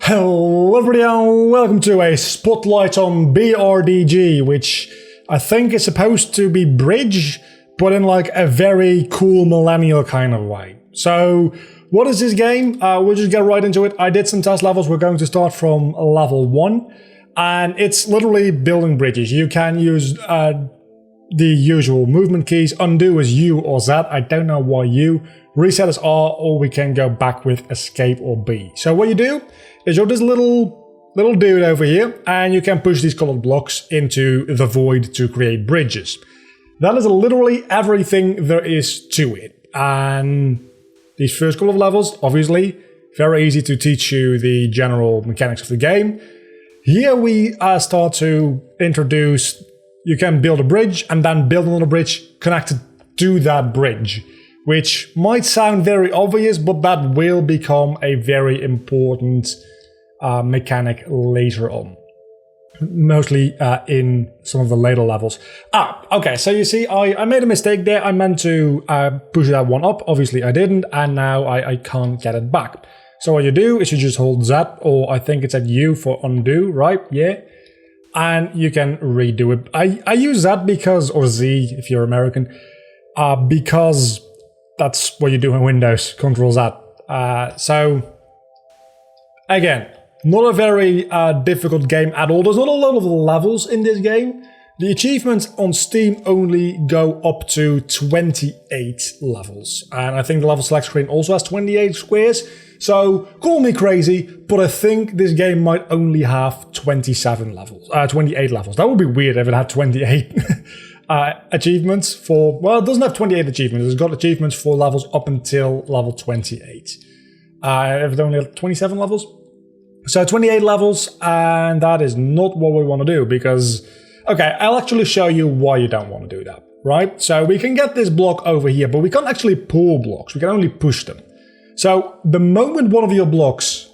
Hello everybody and welcome to a spotlight on BRDG, which I think is supposed to be Bridge, but in like a very cool millennial kind of way. So what is this game? We'll just get right into it. I did some test levels. We're going to start from level 1, and it's literally building bridges. You can use the usual movement keys. Undo is U or Z. I don't know why U. Reset is R, or we can go back with escape or B. So what you do is you're this little dude over here, and you can push these colored blocks into the void to create bridges. That is literally everything there is to it. And these first couple of levels, obviously, very easy to teach you the general mechanics of the game. Here we start to introduce, you can build a bridge and then build another bridge connected to that bridge, which might sound very obvious, but that will become a very important mechanic later on. Mostly in some of the later levels. Okay, so you see, I made a mistake there. I meant to push that one up. Obviously I didn't, and now I can't get it back. So what you do is you just hold Z, or I think it's at U for undo, right? Yeah. And you can redo it. I use Z because, or Z if you're American, because that's what you do in Windows, Control Z. So, again, not a very difficult game at all. There's not a lot of levels in this game. The achievements on Steam only go up to 28 levels. And I think the level select screen also has 28 squares. So, call me crazy, but I think this game might only have 27 levels, 28 levels. That would be weird if it had 28 achievements for, well, it doesn't have 28 achievements. It's got achievements for levels up until level 28. If it only had 27 levels. So 28 levels, and that is not what we want to do because, okay, I'll actually show you why you don't want to do that, right? So we can get this block over here, but we can't actually pull blocks. We can only push them. So the moment one of your blocks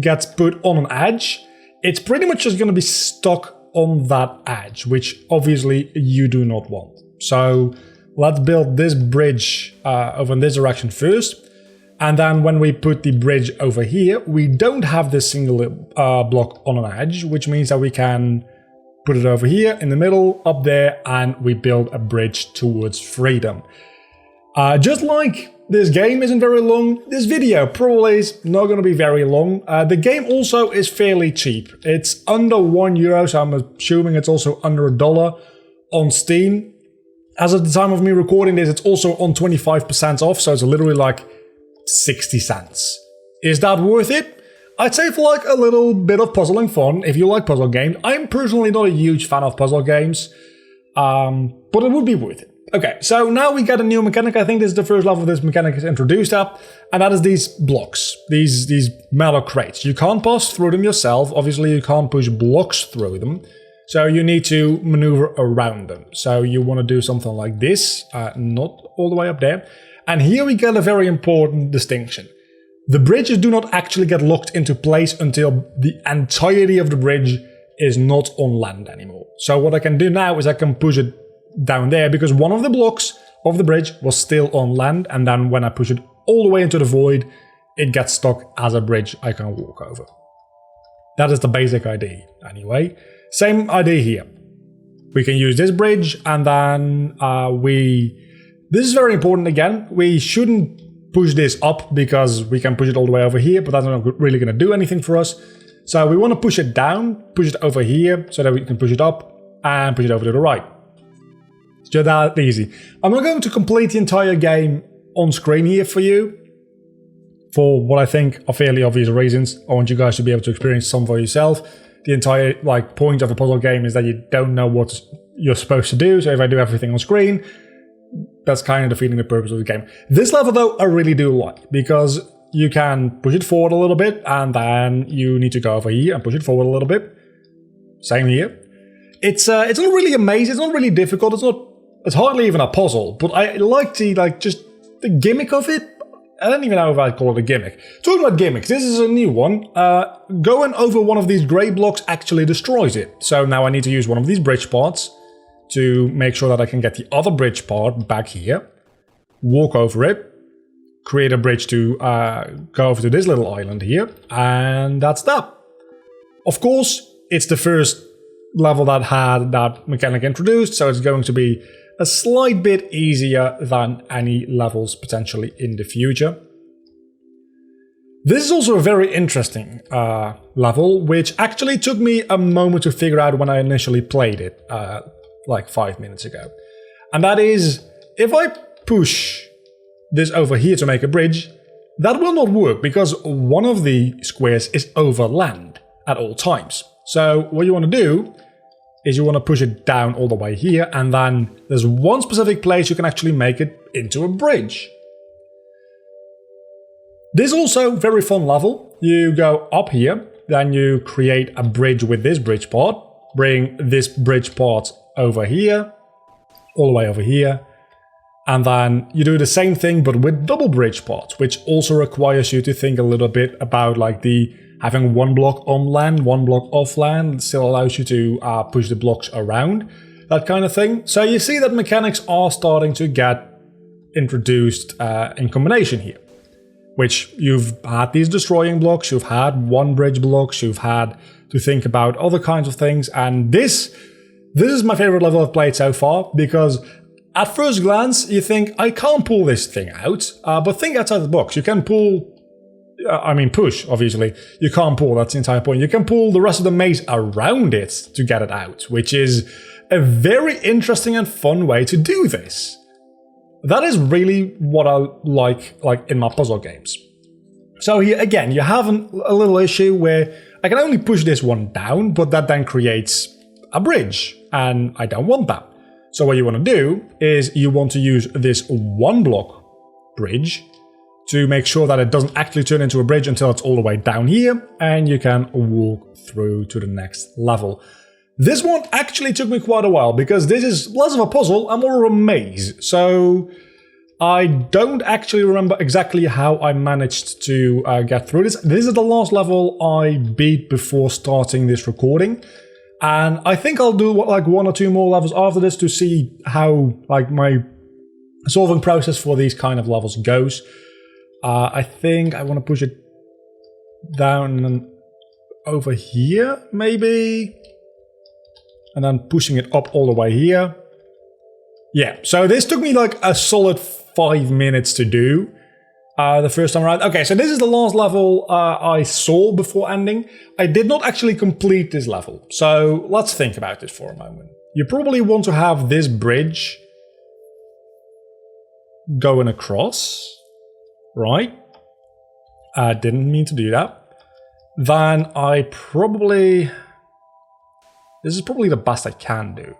gets put on an edge, it's pretty much just going to be stuck on that edge, which obviously you do not want. So let's build this bridge over in this direction first. And then when we put the bridge over here, we don't have this single block on an edge, which means that we can put it over here in the middle, up there, and we build a bridge towards freedom. Just like this game isn't very long, this video probably is not going to be very long. The game also is fairly cheap. It's under €1, so I'm assuming it's also under $1 on Steam. As of the time of me recording this, it's also on 25% off, so it's literally like 60 cents. Is that worth it? I'd say for like a little bit of puzzling fun, if you like puzzle games. I'm personally not a huge fan of puzzle games, but it would be worth it. Okay, so now we get a new mechanic. I think this is the first level this mechanic is introduced at, and that is these blocks, these metal crates. You can't pass through them yourself. Obviously, you can't push blocks through them, so you need to maneuver around them. So you want to do something like this, not all the way up there. And here we get a very important distinction. The bridges do not actually get locked into place until the entirety of the bridge is not on land anymore. So what I can do now is I can push it down there because one of the blocks of the bridge was still on land, and then when I push it all the way into the void, it gets stuck as a bridge I can walk over. That is the basic idea anyway. Same idea here. We can use this bridge, and then this is very important again. We shouldn't push this up because we can push it all the way over here, but that's not really going to do anything for us. So we want to push it down, push it over here so that we can push it up and push it over to the right. It's just that easy. I'm not going to complete the entire game on screen here for you for what I think are fairly obvious reasons. I want you guys to be able to experience some for yourself. The entire point of a puzzle game is that you don't know what you're supposed to do. So if I do everything on screen, that's kind of defeating the purpose of the game. This level, though, I really do like, because you can push it forward a little bit, and then you need to go over here and push it forward a little bit. Same here. It's not really amazing. It's not really difficult. It's hardly even a puzzle, but I like just the gimmick of it. I don't even know if I'd call it a gimmick. Talking about gimmicks, this is a new one. Going over one of these grey blocks actually destroys it. So now I need to use one of these bridge parts to make sure that I can get the other bridge part back here, walk over it, create a bridge to go over to this little island here, and that's that. Of course, it's the first level that had that mechanic introduced, so it's going to be a slight bit easier than any levels potentially in the future. This is also a very interesting level, which actually took me a moment to figure out when I initially played it, like 5 minutes ago. And that is, if I push this over here to make a bridge, that will not work because one of the squares is over land at all times. So what you want to do is you want to push it down all the way here, and then there's one specific place you can actually make it into a bridge. This is also a very fun level. You go up here, then you create a bridge with this bridge part, bring this bridge part over here, all the way over here, and then you do the same thing but with double bridge parts, which also requires you to think a little bit about like the having one block on land, one block off land. It still allows you to push the blocks around, that kind of thing. So you see that mechanics are starting to get introduced in combination here, which you've had these destroying blocks, you've had one bridge blocks, you've had to think about other kinds of things. And this is my favorite level I've played so far, because at first glance you think, I can't pull this thing out, but think outside the box. You can pull, push, obviously. You can't pull, that's the entire point. You can pull the rest of the maze around it to get it out, which is a very interesting and fun way to do this. That is really what I like in my puzzle games. So here again, you have a little issue where I can only push this one down, but that then creates a bridge, and I don't want that. So what you want to do is you want to use this one block bridge to make sure that it doesn't actually turn into a bridge until it's all the way down here, and you can walk through to the next level. This one actually took me quite a while, because this is less of a puzzle and more of a maze. So I don't actually remember exactly how I managed to get through this. This is the last level I beat before starting this recording. And I think I'll do like 1 or 2 more levels after this to see how like my solving process for these kind of levels goes. I think I want to push it down and over here, maybe. And then pushing it up all the way here. Yeah, so this took me like a solid 5 minutes to do the first time around. Okay, so this is the last level I saw before ending. I did not actually complete this level. So let's think about this for a moment. You probably want to have this bridge going across, right? I didn't mean to do that. Then I probably... This is probably the best I can do.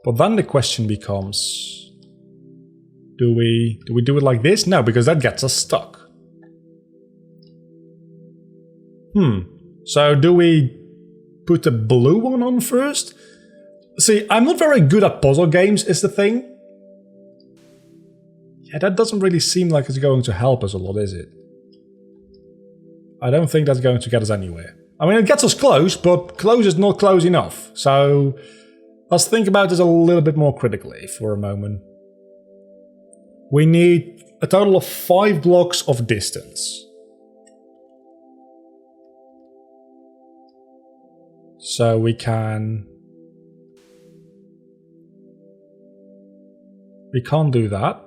But then the question becomes, do we do it like this? No, because that gets us stuck. So do we put the blue one on first? See, I'm not very good at puzzle games, is the thing. Yeah, that doesn't really seem like it's going to help us a lot, is it? I don't think that's going to get us anywhere. I mean, it gets us close, but close is not close enough. So let's think about this a little bit more critically for a moment. We need a total of 5 blocks of distance. So we can't do that.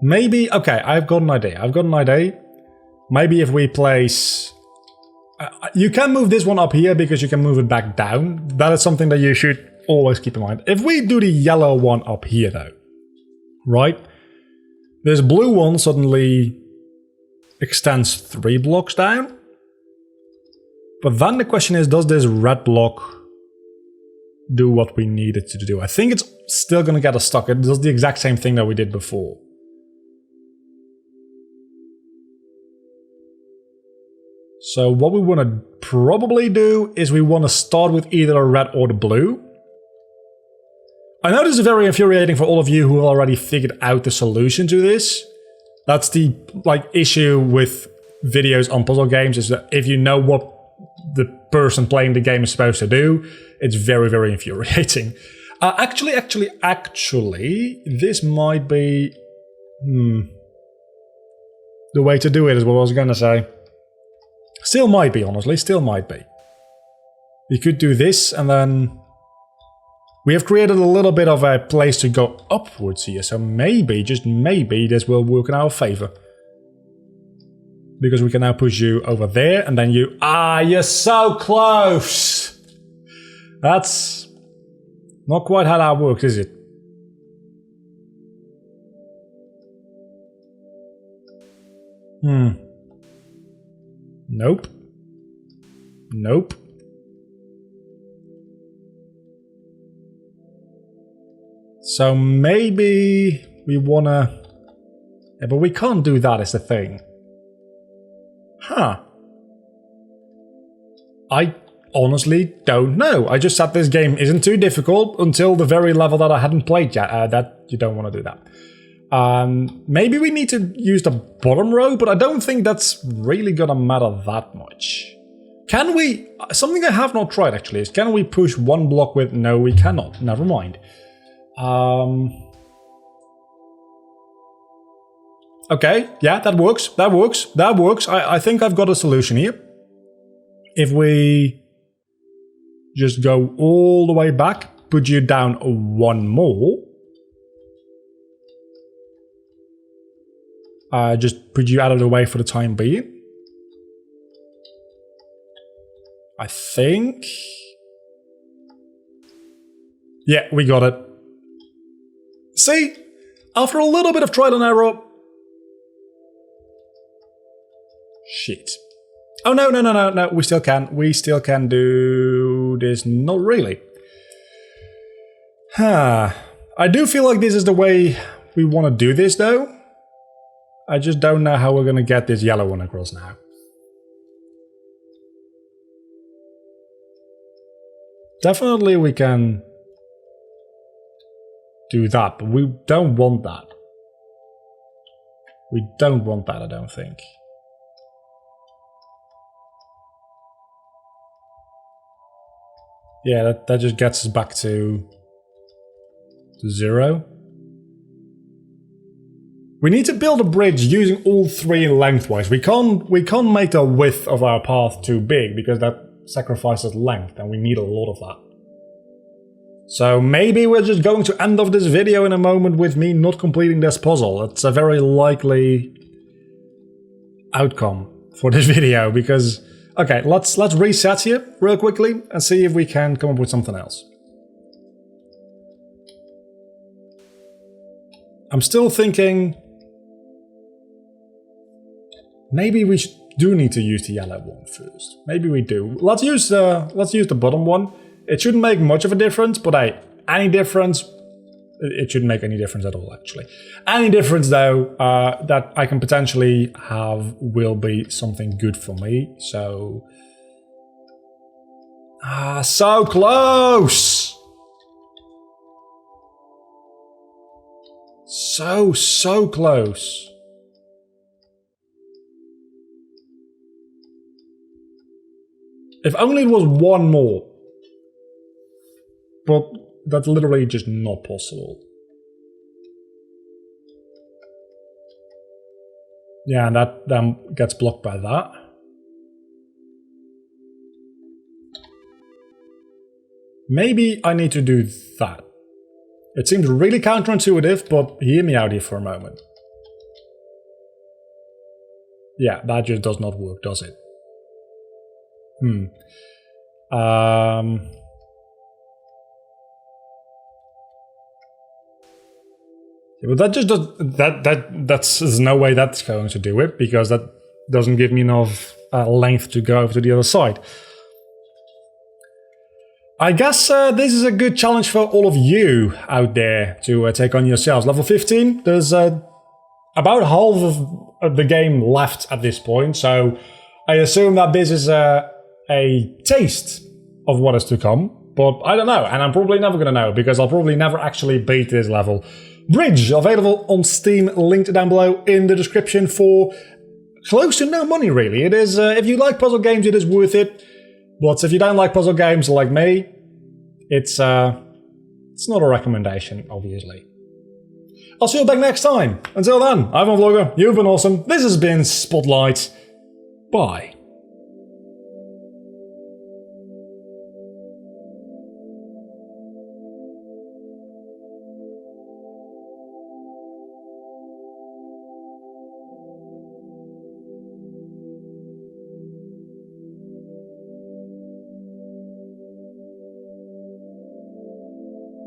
Maybe, okay, I've got an idea. Maybe if we place... you can move this one up here because you can move it back down. That is something that you should always keep in mind. If we do the yellow one up here though, right? This blue one suddenly extends 3 blocks down. But then the question is, does this red block do what we need it to do? I think it's still going to get us stuck. It does the exact same thing that we did before. So what we want to probably do is we want to start with either the red or the blue. I know this is very infuriating for all of you who already figured out the solution to this. That's the issue with videos on puzzle games, is that if you know what the person playing the game is supposed to do. It's very, very infuriating. Actually, this might be the way to do it, is what I was gonna say. Still might be, honestly, still might be. We could do this, and then we have created a little bit of a place to go upwards here, so maybe, just maybe, this will work in our favor. Because we can now push you over there, and then you... Ah, you're so close! That's not quite how that works, is it? Nope. Nope. So maybe we wanna... Yeah, but we can't do that, is the thing. Huh. I honestly don't know. I just said this game isn't too difficult until the very level that I hadn't played yet. That you don't want to do that. Maybe we need to use the bottom row, but I don't think that's really gonna matter that much. Can we... Something I have not tried, actually, is can we push one block with... No, we cannot. Never mind. Okay, yeah, that works. That works. That works. I think I've got a solution here. If we just go all the way back, put you down one more. Just put you out of the way for the time being. I think... Yeah, we got it. See? After a little bit of trial and error... Shit. Oh, no, we still can. We still can do this. Not really. I do feel like this is the way we want to do this, though. I just don't know how we're going to get this yellow one across now. Definitely we can do that, but we don't want that. We don't want that, I don't think. Yeah, that just gets us back to 0. We need to build a bridge using all three lengthwise. We can't make the width of our path too big because that sacrifices length and we need a lot of that. So maybe we're just going to end off this video in a moment with me not completing this puzzle. It's a very likely outcome for this video because... Okay, let's reset here real quickly and see if we can come up with something else. I'm still thinking maybe we do need to use the yellow one first. Maybe we do. Let's use the bottom one. It shouldn't make much of a difference, but hey, any difference, it shouldn't make any difference at all, actually. Any difference, though, that I can potentially have will be something good for me, so... so close! So close. If only it was one more. But that's literally just not possible. Yeah, and that then gets blocked by that. Maybe I need to do that. It seems really counterintuitive, but hear me out here for a moment. Yeah, that just does not work, does it? Yeah, but that just does there's no way that's going to do it because that doesn't give me enough length to go over to the other side. I guess this is a good challenge for all of you out there to take on yourselves. Level 15, there's about half of the game left at this point, so I assume that this is a taste of what is to come, but I don't know, and I'm probably never going to know because I'll probably never actually beat this level. Bridge, available on Steam, linked down below in the description for close to no money, really. It is, if you like puzzle games, it is worth it. But if you don't like puzzle games like me, it's not a recommendation, obviously. I'll see you back next time. Until then, I'm a vlogger, you've been awesome, this has been Spotlight. Bye.